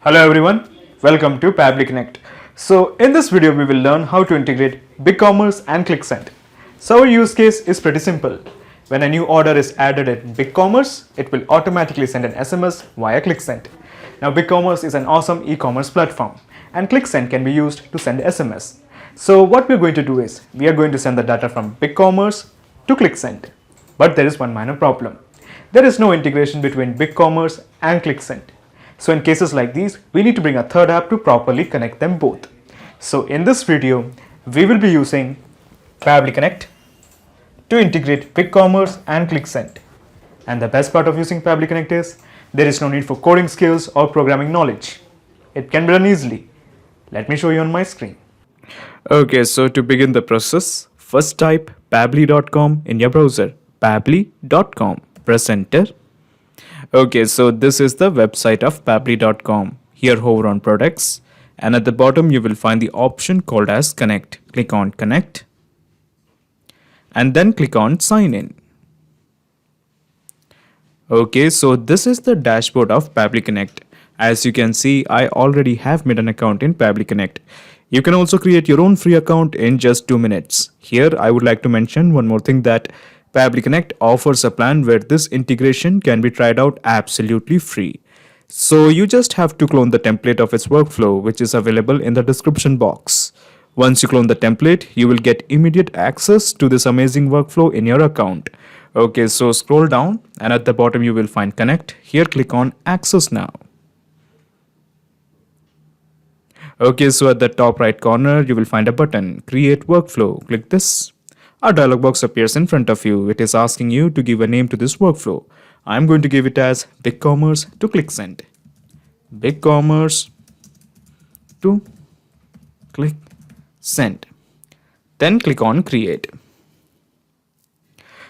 Hello everyone, welcome to Pabbly Connect. So in this video we will learn how to integrate BigCommerce and ClickSend. So our use case is pretty simple. When a new order is added in BigCommerce, it will automatically send an SMS via ClickSend. Now BigCommerce is an awesome e-commerce platform and ClickSend can be used to send SMS. So what we are going to do is, we are going to send the data from BigCommerce to ClickSend. But there is one minor problem. There is no integration between BigCommerce and ClickSend. So in cases like these, we need to bring a third app to properly connect them both. So in this video, we will be using Pabbly Connect to integrate BigCommerce and ClickSend. And the best part of using Pabbly Connect is, there is no need for coding skills or programming knowledge. It can be done easily. Let me show you on my screen. Okay, so to begin the process, first type pabbly.com in your browser. Pabbly.com. Press enter. Okay, so this is the website of pabbly.com. Here hover on products and at the bottom you will find the option called as connect. Click on connect and then click on sign in. Okay, so this is the dashboard of Pabbly Connect. As you can see, I already have made an account in Pabbly Connect. You can also create your own free account in just 2 minutes. Here I would like to mention one more thing, that Pabbly Connect offers a plan where this integration can be tried out absolutely free. So you just have to clone the template of its workflow, which is available in the description box. Once you clone the template, you will get immediate access to this amazing workflow in your account. Okay, so scroll down and at the bottom you will find connect. Here click on access now. Okay, so at the top right corner you will find a button, create workflow. Click this. A dialog box appears in front of you. It is asking you to give a name to this workflow. I'm going to give it as BigCommerce to ClickSend. BigCommerce to ClickSend. Then click on create.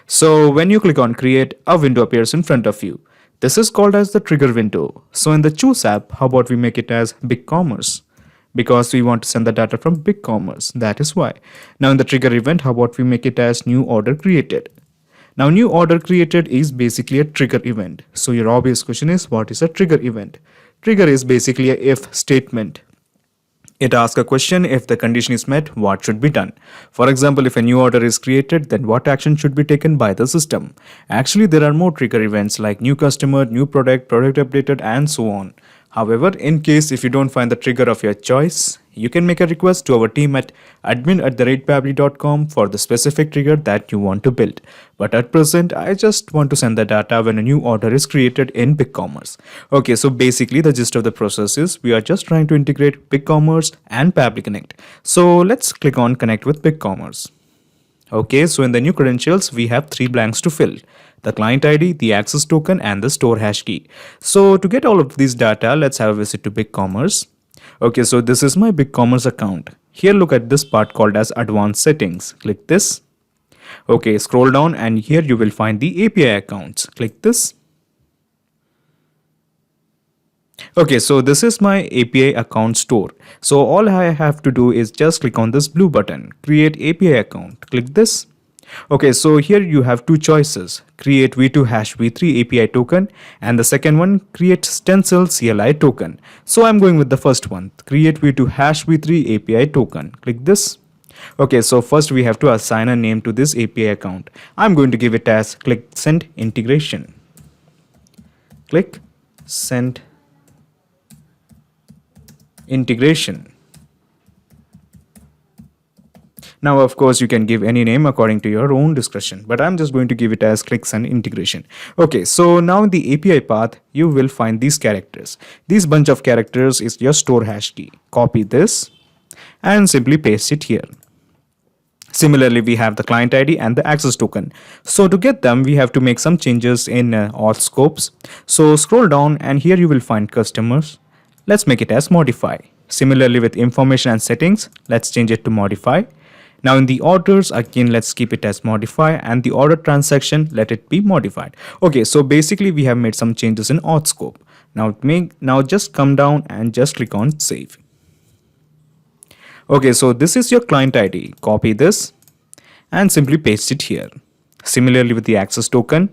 So when you click on create, a window appears in front of you. This is called as the trigger window. So in the choose app, how about we make it as BigCommerce? Because we want to send the data from BigCommerce, that is why. Now in the trigger event, how about we make it as new order created? Now new order created is basically a trigger event. So your obvious question is, what is a trigger event? Trigger is basically a if statement. It asks a question: if the condition is met, what should be done? For example, if a new order is created, then what action should be taken by the system? Actually, there are more trigger events like new customer, new product, product updated, and so on. However, in case if you don't find the trigger of your choice, you can make a request to our team at admin@pabbly.com for the specific trigger that you want to build. But at present, I just want to send the data when a new order is created in BigCommerce. Okay, so basically the gist of the process is, we are just trying to integrate BigCommerce and Pabbly Connect. So let's click on connect with BigCommerce. Okay, so in the new credentials, we have 3 blanks to fill: the client ID, the access token, and the store hash key. So to get all of these data, let's have a visit to BigCommerce. Okay, so this is my BigCommerce account. Here look at this part called as advanced settings. Click this. Okay, scroll down and here you will find the API accounts. Click this. Okay, so this is my API account store. So all I have to do is just click on this blue button, create API account. Click this. Okay, so here you have 2 choices: create v2 hash v3 API token, and the second one, create stencil CLI token. So I'm going with the first one, create v2 hash v3 API token. Click this. Okay, so first we have to assign a name to this API account. I'm going to give it as ClickSend integration. ClickSend integration. Now, of course, you can give any name according to your own discretion, but I'm just going to give it as ClickSend integration. Okay, so now in the API path, you will find these characters. This bunch of characters is your store hash key. Copy this and simply paste it here. Similarly, we have the client ID and the access token. So to get them, we have to make some changes in auth scopes. So scroll down and here you will find customers. Let's make it as modify. Similarly with information and settings, let's change it to modify. Now in the orders, again, let's keep it as modify, and the order transaction, let it be modified. Okay, so basically we have made some changes in auth scope. Now just come down and just click on save. Okay, so this is your client ID. Copy this and simply paste it here. Similarly with the access token,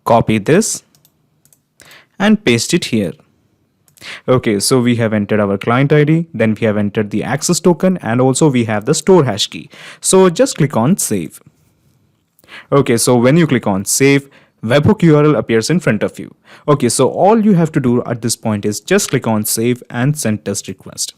copy this and paste it here. Okay, so we have entered our client ID, then we have entered the access token, and also we have the store hash key. So just click on save. Okay, so when you click on save, webhook URL appears in front of you. Okay, so all you have to do at this point is just click on save and send test request.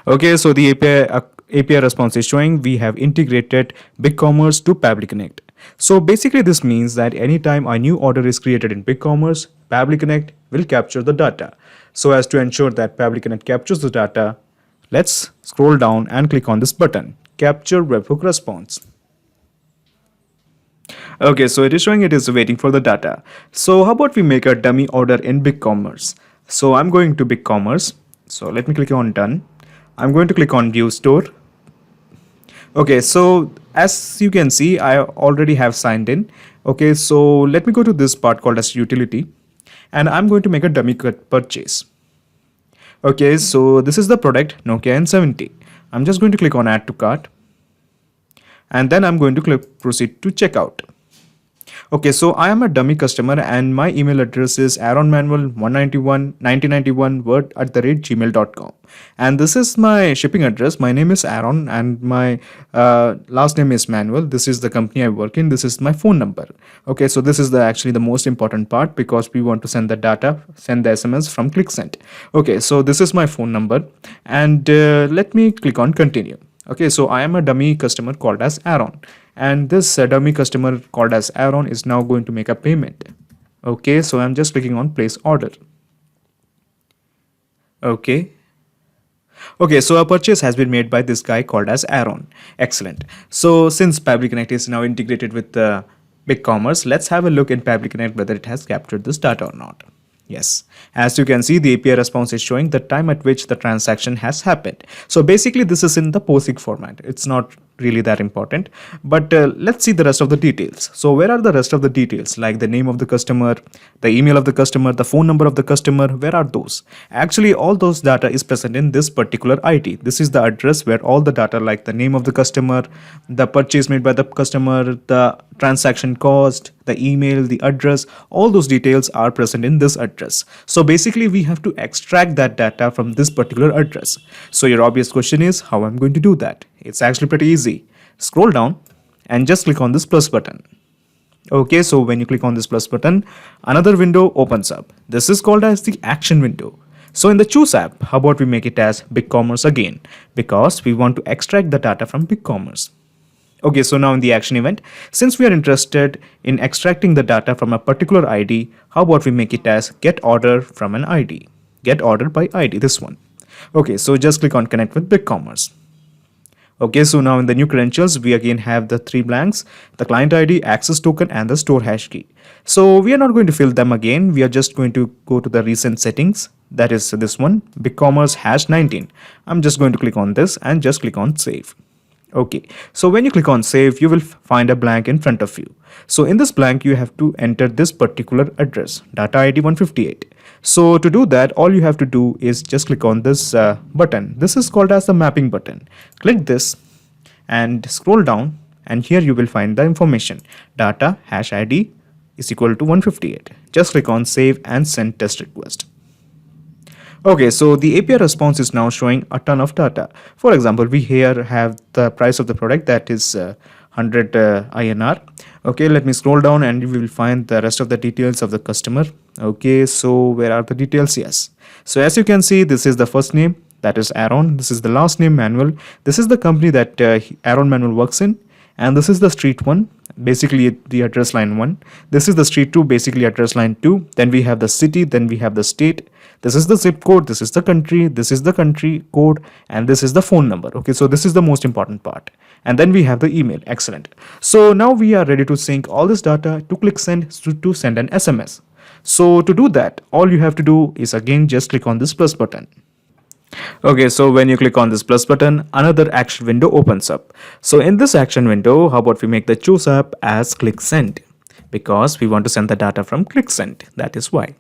Okay, so the API response is showing we have integrated BigCommerce to Pabbly Connect. So basically this means that anytime a new order is created in BigCommerce, Pabbly Connect will capture the data. So as to ensure that Pabbly Connect captures the data, let's scroll down and click on this button, Capture Webhook Response. Okay, so it is showing it is waiting for the data. So how about we make a dummy order in BigCommerce? So I'm going to BigCommerce. So let me click on done. I'm going to click on view store. Okay, so as you can see, I already have signed in. Okay, so let me go to this part called as utility, and I'm going to make a dummy purchase. Okay, so this is the product Nokia N70. I'm just going to click on add to cart, and then I'm going to proceed to checkout. Okay, so I am a dummy customer and my email address is aaronmanuel1991word@gmail.com, and this is my shipping address. My name is Aaron and my last name is Manuel. This is the company I work in. This is my phone number. Okay, so this is actually the most important part because we want to send the data, send the SMS from ClickSend. Okay, so this is my phone number, and let me click on continue. Okay, so I am a dummy customer called as Aaron, and this dummy customer called as Aaron is now going to make a payment. Okay, so I'm just clicking on place order. Okay, so a purchase has been made by this guy called as Aaron. Excellent. So since Pabbly Connect is now integrated with BigCommerce, let's have a look in Pabbly Connect whether it has captured this data or not. Yes, as you can see, the API response is showing the time at which the transaction has happened. So basically this is in the POSIX format. It's not really that important, but let's see the rest of the details. So where are the rest of the details, like the name of the customer, the email of the customer, the phone number of the customer? Where are those? Actually, all those data is present in this particular ID. This is the address where all the data like the name of the customer, the purchase made by the customer, the transaction cost, the email, the address, all those details are present in this address. So basically we have to extract that data from this particular address. So your obvious question is how I'm going to do that. It's actually pretty easy. Scroll down and just click on this plus button. Okay, so when you click on this plus button, another window opens up. This is called as the action window. So in the Choose app, how about we make it as BigCommerce again, because we want to extract the data from BigCommerce. Okay, so now in the action event, since we are interested in extracting the data from a particular ID, how about we make it as get order from an ID, get order by ID, this one. Okay, so just click on connect with BigCommerce. Okay, so now in the new credentials, we again have the three blanks, the client ID, access token, and the store hash key. So we are not going to fill them again. We are just going to go to the recent settings. That is this one, BigCommerce hash 19. I'm just going to click on this and just click on save. Okay, so when you click on save, you will find a blank in front of you. So in this blank, you have to enter this particular address, data ID 158. So to do that, all you have to do is just click on this button. This is called as the mapping button. Click this and scroll down, and here you will find the information. Data hash ID is equal to 158. Just click on save and send test request. Okay, so the API response is now showing a ton of data. For example, we here have the price of the product, that is 100 INR. Okay, let me scroll down and we will find the rest of the details of the customer. Okay, so where are the details? Yes. So as you can see, this is the first name, that is Aaron. This is the last name, Manuel. This is the company that Aaron Manuel works in. And this is the street one, basically the address line 1. This is the street 2, basically address line 2. Then we have the city, then we have the state. This is the zip code, this is the country, this is the country code, and this is the phone number. Okay, so this is the most important part. And then we have the email. Excellent. So now we are ready to sync all this data to ClickSend to send an SMS. So to do that, all you have to do is again just click on this plus button. Okay, so when you click on this plus button, another action window opens up. So in this action window, how about we make the Choose app as ClickSend, because we want to send the data from ClickSend. That is why.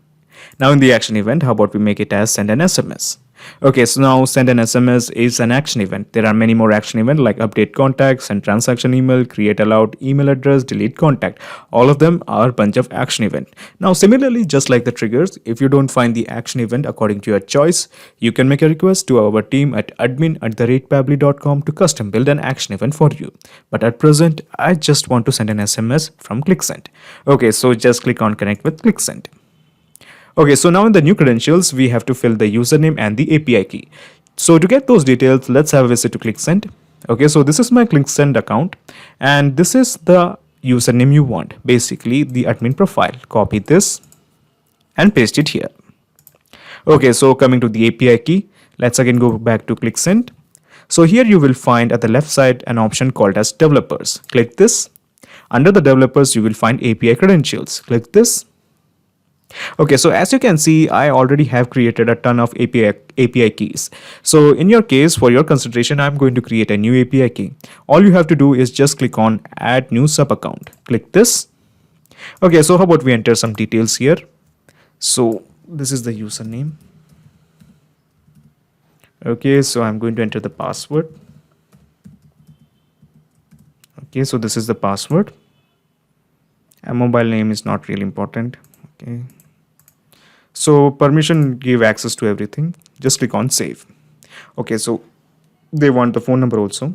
Now in the action event, how about we make it as send an SMS. Okay, so now send an SMS is an action event. There are many more action events like update contacts and transaction email, create allowed email address, delete contact. All of them are a bunch of action event. Now, similarly, just like the triggers, if you don't find the action event according to your choice, you can make a request to our team at admin@pabbly.com to custom build an action event for you. But at present, I just want to send an SMS from ClickSend. Okay, so just click on connect with ClickSend. Okay, so now in the new credentials, we have to fill the username and the API key. So to get those details, let's have a visit to ClickSend. Okay, so this is my ClickSend account and this is the username you want, basically the admin profile. Copy this and paste it here. Okay, so coming to the API key, let's again go back to ClickSend. So here you will find at the left side an option called as developers. Click this. Under the developers, you will find API credentials. Click this. Okay, so as you can see, I already have created a ton of API keys. So in your case, for your consideration, I'm going to create a new API key. All you have to do is just click on add new sub account. Click this. Okay, so how about we enter some details here? So this is the username. Okay, so I'm going to enter the password. Okay, so this is the password. A mobile name is not really important. Okay. So permission give access to everything. Just click on save. Okay, so they want the phone number also.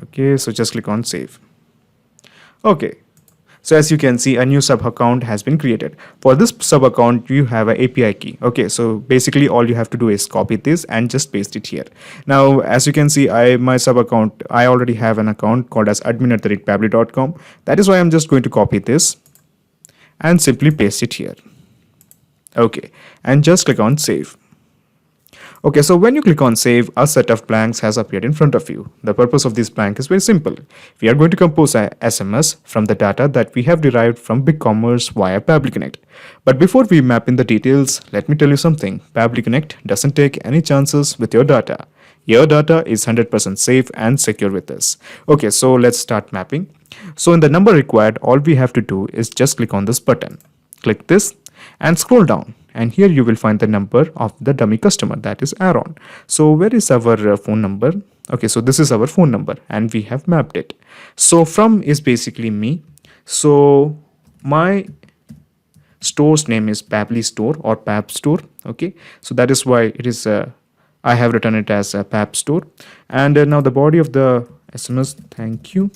Okay, so just click on save. Okay, so as you can see, a new sub account has been created. For this sub account, you have an API key. Okay, so basically all you have to do is copy this and just paste it here. Now, as you can see, my sub account, I already have an account called as admin@pabbly.com. That is why I'm just going to copy this and simply paste it here. Okay, and just click on save. Okay, so when you click on save, a set of blanks has appeared in front of you. The purpose of this blank is very simple. We are going to compose a SMS from the data that we have derived from BigCommerce via Pabbly Connect. But before we map in the details, let me tell you something. Pabbly Connect doesn't take any chances with your data. Your data is 100% safe and secure with us. Okay, so let's start mapping. So in the number required, all we have to do is just click on this button. Click this and scroll down. And here you will find the number of the dummy customer, that is Aaron. So where is our phone number? Okay, so this is our phone number and we have mapped it. So from is basically me. So my store's name is Pabbly Store or Pab Store. Okay, so that is why it is I have written it as a Pab Store. And now the body of the SMS, thank you,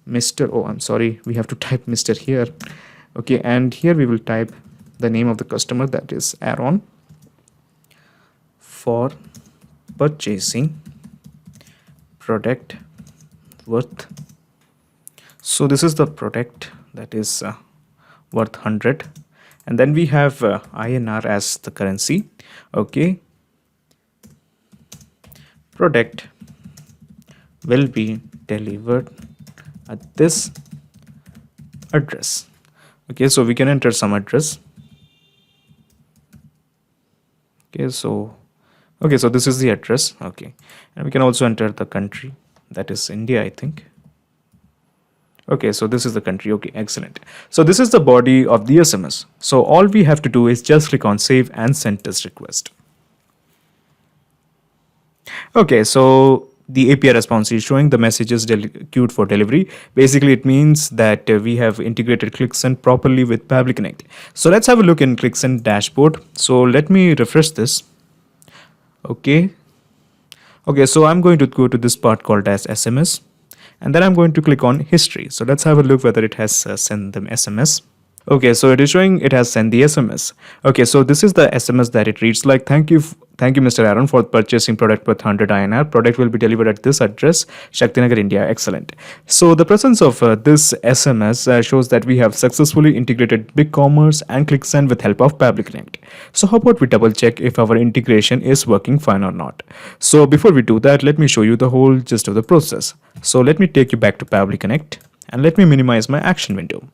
Mr. Oh, I'm sorry, we have to type Mr. here. Okay, and here we will type the name of the customer, that is Aaron, for purchasing product worth. So this is the product that is worth 100, and then we have INR as the currency. Okay, product will be delivered at this address. Okay, so we can enter some address. Okay, so this is the address. Okay, and we can also enter the country, that is India, I think. Okay, so this is the country. Okay, excellent. So this is the body of the SMS. So all we have to do is just click on save and send this request. Okay, so the API response is showing the messages queued for delivery. Basically, it means that we have integrated ClickSend properly with Pabbly Connect. So let's have a look in ClickSend dashboard. So let me refresh this. Okay, so I'm going to go to this part called as SMS, and then I'm going to click on history. So let's have a look whether it has sent them SMS. Okay, so it is showing it has sent the SMS. Okay, so this is the SMS that it reads like, thank you Mr. Aaron for purchasing product worth 100 INR. Product will be delivered at this address, Shaktinagar, India. Excellent. So the presence of this SMS shows that we have successfully integrated BigCommerce and ClickSend with help of Pabbly Connect. So how about we double check if our integration is working fine or not. So before we do that, let me show you the whole gist of the process. So let me take you back to Pabbly Connect and let me minimize my action window.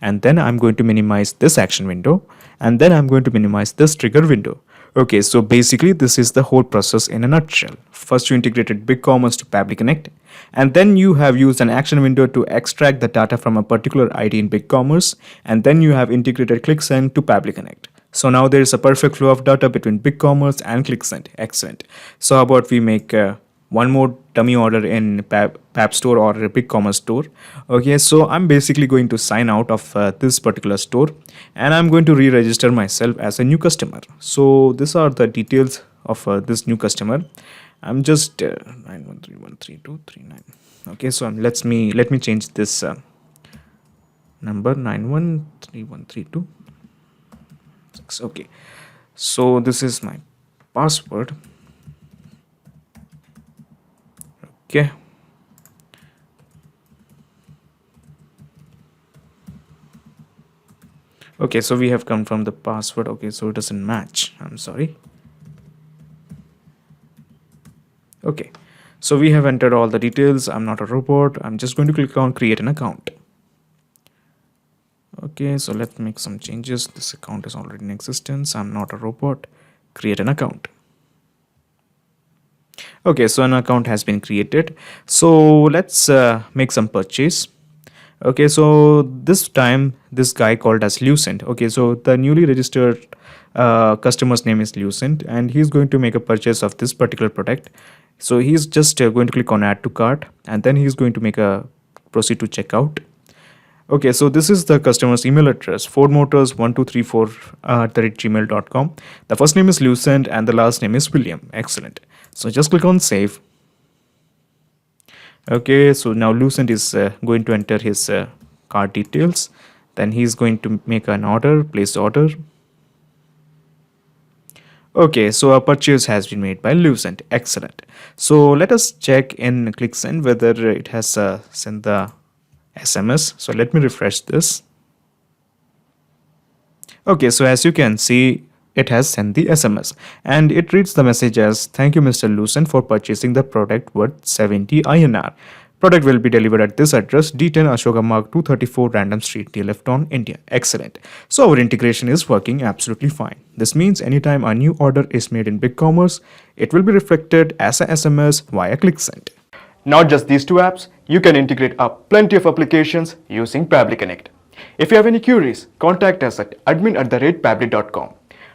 And then I'm going to minimize this action window, and then I'm going to minimize this trigger window. Okay, so basically this is the whole process in a nutshell. First you integrated BigCommerce to Pabbly Connect, and then you have used an action window to extract the data from a particular ID in BigCommerce, and then you have integrated ClickSend to Pabbly Connect. So now there is a perfect flow of data between BigCommerce and ClickSend. Excellent. So how about we make one more dummy order in Pab store or a BigCommerce store. Okay, so I'm basically going to sign out of this particular store, and I'm going to re-register myself as a new customer. So these are the details of this new customer. I'm just 913132239. Okay, so let me change this number 9131326. Okay, so this is my password. Okay, okay, so we have confirmed the password. Okay, so it doesn't match, I'm sorry. Okay, so we have entered all the details. I'm not a robot. I'm just going to click on create an account. Okay, so let's make some changes. This account is already in existence. I'm not a robot. Create an account. Okay, so an account has been created. So let's make some purchase. Okay, so this time this guy called as Lucent. Okay, so the newly registered customer's name is Lucent, and he's going to make a purchase of this particular product. So he's just going to click on add to cart, and then he's going to make a proceed to checkout. Okay, so this is the customer's email address, fordmotors1234@gmail.com. The first name is Lucent and the last name is William. Excellent. So just click on save. Okay, so now Lucent is going to enter his card details. Then he's going to make an order, place order. Okay, so a purchase has been made by Lucent. Excellent. So let us check in ClickSend whether it has sent the SMS. So let me refresh this. Okay, so as you can see, it has sent the SMS, and it reads the message as, "Thank you, Mr. Lucent, for purchasing the product worth 70 INR. Product will be delivered at this address, D10 Ashoka Marg 234 Random Street, Tea-Lefton, India." Excellent. So our integration is working absolutely fine. This means anytime a new order is made in BigCommerce, it will be reflected as a SMS via ClickSend. Not just these two apps, you can integrate up plenty of applications using Pabbly Connect. If you have any queries, contact us at admin@pabbly.com.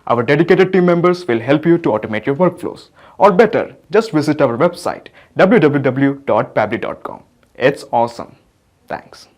Our dedicated team members will help you to automate your workflows. Or better, just visit our website www.pabbly.com. It's awesome. Thanks.